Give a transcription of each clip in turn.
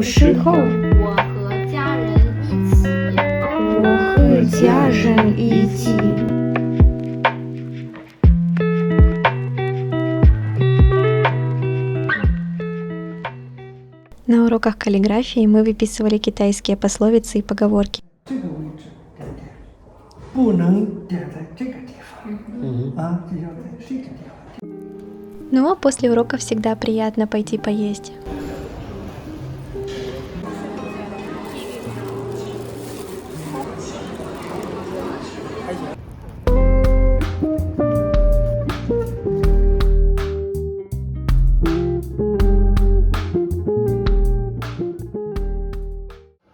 时候，我和家人一起。我和家人一起。На уроках каллиграфии мы выписывали китайские пословицы и поговорки. 这个位置点点，不能点在这个地方，就要在这个地方。 Ну а после урока всегда приятно пойти поесть.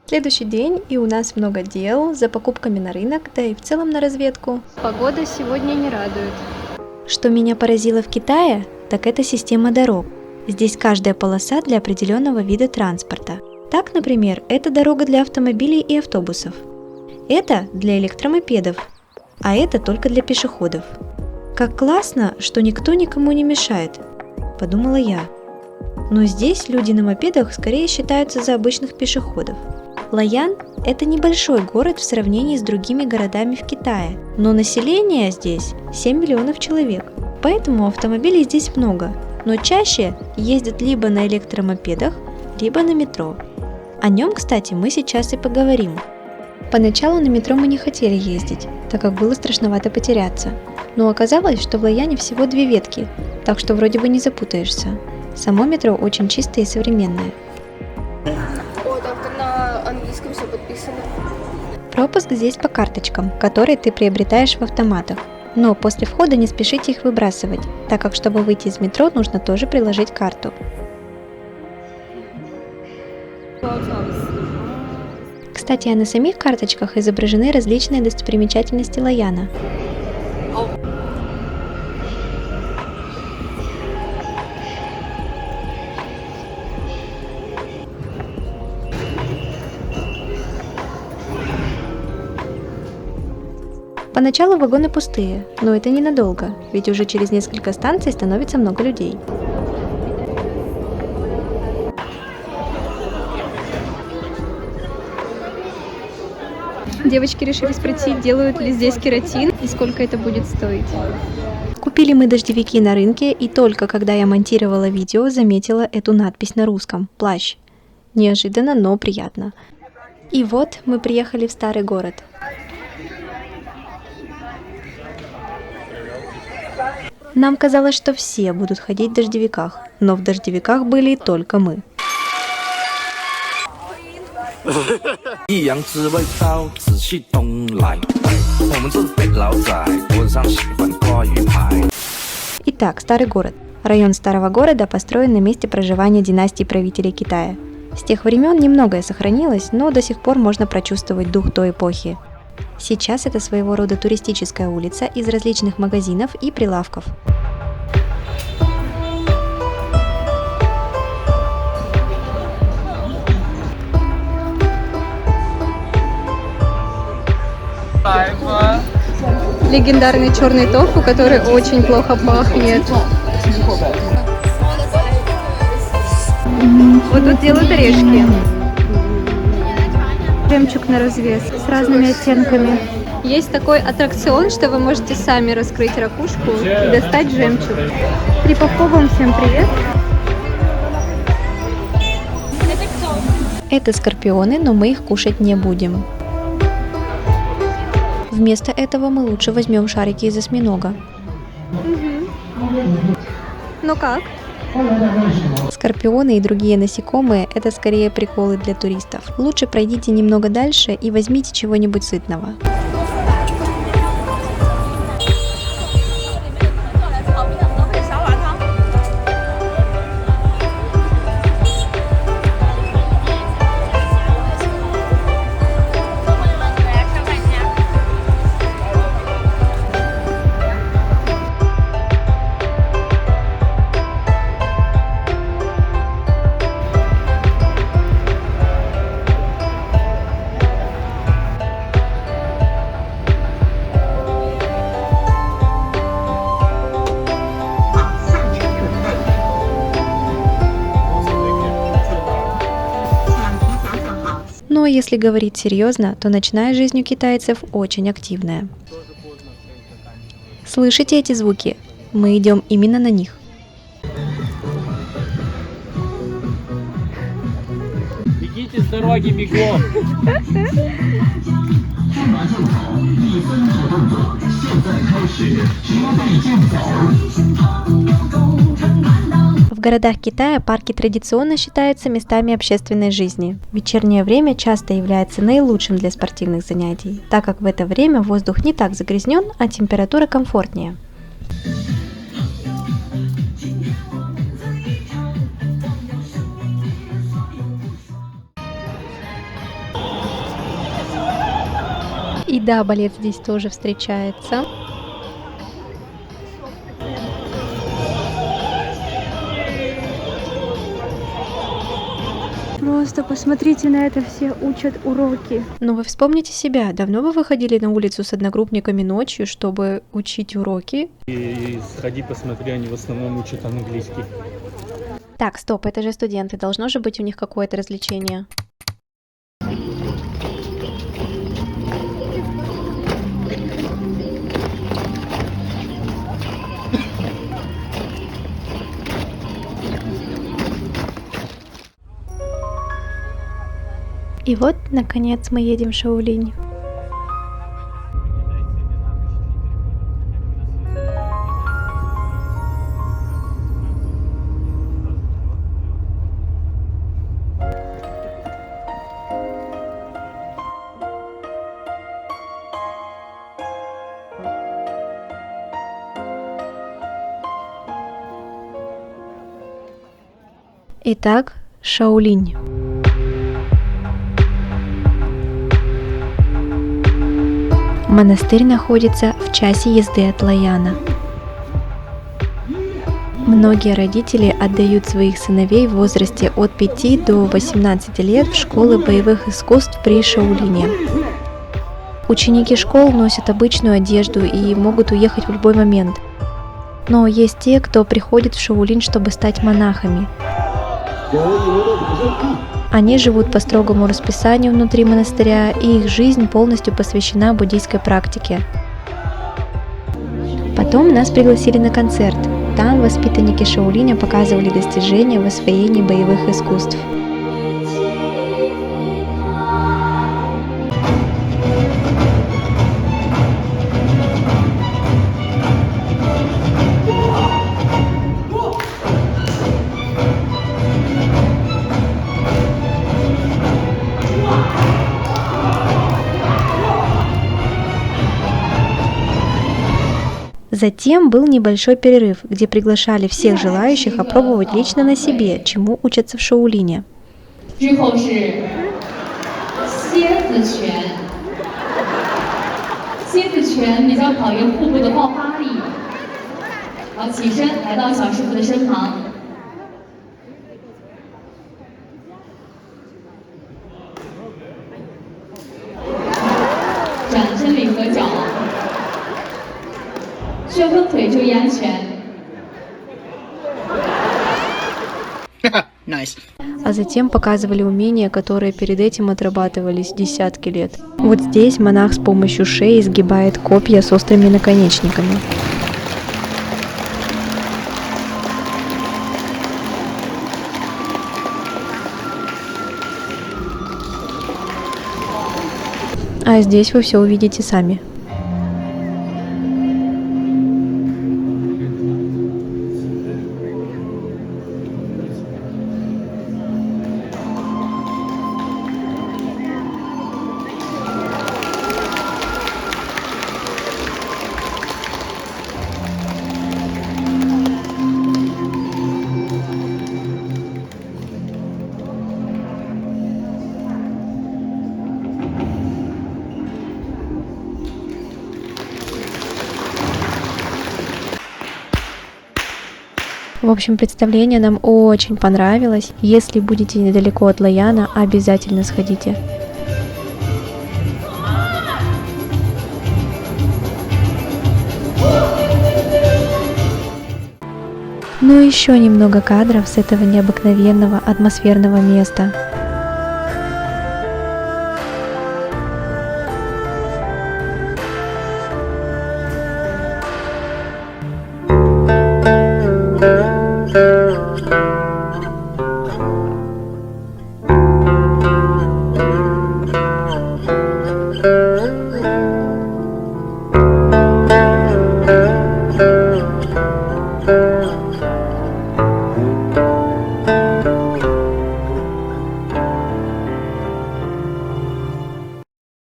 Следующий день, и у нас много дел, за покупками на рынок, да и в целом на разведку. Погода сегодня не радует. Что меня поразило в Китае, так это система дорог. Здесь каждая полоса для определенного вида транспорта. Так, например, это дорога для автомобилей и автобусов. Это для электромопедов, а это только для пешеходов. Как классно, что никто никому не мешает, подумала я. Но здесь люди на мопедах скорее считаются за обычных пешеходов. Лоян – это небольшой город в сравнении с другими городами в Китае, но население здесь 7 миллионов человек, поэтому автомобилей здесь много, но чаще ездят либо на электромопедах, либо на метро. О нем, кстати, мы сейчас и поговорим. Поначалу на метро мы не хотели ездить, так как было страшновато потеряться, но оказалось, что в Лояне всего 2 ветки, так что вроде бы не запутаешься. Само метро очень чистое и современное. На английском все подписано. Пропуск здесь по карточкам, которые ты приобретаешь в автоматах. Но после входа не спешите их выбрасывать, так как чтобы выйти из метро, нужно тоже приложить карту. Кстати, а на самих карточках изображены различные достопримечательности Лояна. Поначалу вагоны пустые, но это ненадолго, ведь уже через несколько станций становится много людей. Девочки решили спросить, делают ли здесь кератин и сколько это будет стоить. Купили мы дождевики на рынке, и только когда я монтировала видео, заметила эту надпись на русском «Плащ». Неожиданно, но приятно. И вот мы приехали в старый город. Нам казалось, что все будут ходить в дождевиках, но в дождевиках были только мы. 一阳之味道，仔细东来。我们是北老仔，桌子上喜欢挂鱼牌。 Итак, старый город. Район старого города построен на месте проживания династии правителей Китая. С тех времен немногое сохранилось, но до сих пор можно прочувствовать дух той эпохи. Сейчас это своего рода туристическая улица из различных магазинов и прилавков. Легендарный черный тофу, который очень плохо пахнет. Вот тут делают орешки. Жемчуг на развес с разными оттенками. Есть такой аттракцион, что вы можете сами раскрыть ракушку и достать жемчуг. Трипофобам всем привет! Это скорпионы, но мы их кушать не будем. Вместо этого мы лучше возьмем шарики из осьминога. Ну как? Скорпионы и другие насекомые – это скорее приколы для туристов. Лучше пройдите немного дальше и возьмите чего-нибудь сытного. а если говорить серьезно, то ночная жизнь у китайцев очень активная. Слышите эти звуки? Мы идем именно на них. Бегите с дороги, бегом! В городах Китая парки традиционно считаются местами общественной жизни. Вечернее время часто является наилучшим для спортивных занятий, так как в это время воздух не так загрязнен, а температура комфортнее. И да, балет здесь тоже встречается. Просто посмотрите на это, все учат уроки. Но вы вспомните себя, давно вы выходили на улицу с одногруппниками ночью, чтобы учить уроки? И сходи, посмотри, они в основном учат английский. Так, стоп, это же студенты, должно же быть у них какое-то развлечение. И вот, наконец, мы едем в Шаолинь. Итак, Шаолинь. Монастырь находится в часе езды от Лояна. Многие родители отдают своих сыновей в возрасте от 5 до 18 лет в школы боевых искусств при Шаолине. Ученики школ носят обычную одежду и могут уехать в любой момент. Но есть те, кто приходит в Шаолинь, чтобы стать монахами. Они живут по строгому расписанию внутри монастыря, и их жизнь полностью посвящена буддийской практике. Потом нас пригласили на концерт. Там воспитанники Шаолиня показывали достижения в освоении боевых искусств. Затем был небольшой перерыв, где приглашали всех желающих опробовать лично на себе, чему учатся в Шаолине. А затем показывали умения, которые перед этим отрабатывались десятки лет. Вот здесь монах с помощью шеи сгибает копья с острыми наконечниками. А здесь вы все увидите сами. В общем, представление нам очень понравилось. Если будете недалеко от Лояна, обязательно сходите. Ну и еще немного кадров с этого необыкновенного атмосферного места.